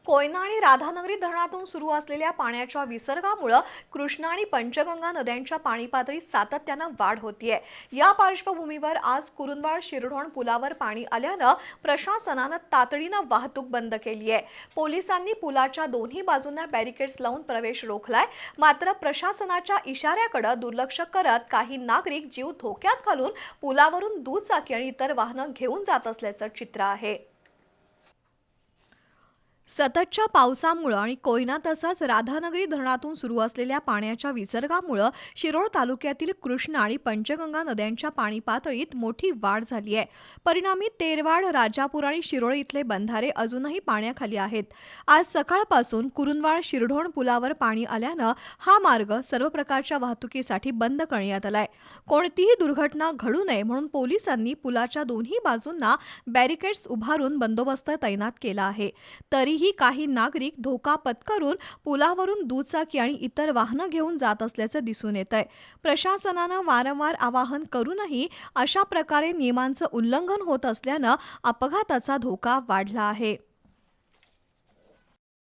कोयना आणि राधानगरी धरणातून सुरू असलेल्या पाण्याच्या विसर्गामुळे कृष्णा आणि पंचगंगा नद्यांच्या पाणी पातळीत सातत्यानं वाढ होतीये। या पार्श्वभूमीवर आज कुरुंदवाड शिरढोण पुलावर पाणी आल्यानं प्रशासनानं तातडीनं वाहतूक बंद केली आहे। पोलिसांनी पुलाच्या दोन्ही बाजूंना बॅरिकेड्स लावून प्रवेश रोखलाय। मात्र प्रशासनाच्या इशाऱ्याकडे दुर्लक्ष करत काही नागरिक जीव धोक्यात घालून पुलावरून दुचाकी आणि इतर वाहनं घेऊन जात असल्याचं चित्र आहे। सततच्या पावसामुळे आणि कोयना तसंच राधानगरी धरणातून सुरू असलेल्या पाण्याच्या विसर्गामुळे शिरोळ तालुक्यातील कृष्णा आणि पंचगंगा नद्यांच्या पाणी पातळीत मोठी वाढ झाली आहे। परिणामी तेरवाड, राजापूर आणि शिरोळ इथले बंधारे अजूनही पाण्याखाली आहेत। आज सकाळपासून कुरुंदवाड शिरढोण पुलावर पाणी आल्यानं हा मार्ग सर्व प्रकारच्या वाहतुकीसाठी बंद करण्यात आलाय। कोणतीही दुर्घटना घडू नये म्हणून पोलिसांनी पुलाच्या दोन्ही बाजूंना बॅरिकेड्स उभारून बंदोबस्त तैनात केला आहे। तरीही काही नागरिक धोका पत्करून पुलावरून दुचाकी आणि इतर वाहनं घेऊन जात असल्याचं दिसून येतंय। प्रशासनानं वारंवार आवाहन करूनही अशा प्रकारे नियमांचं उल्लंघन होत असल्यानं अपघाताचा धोका वाढला आहे।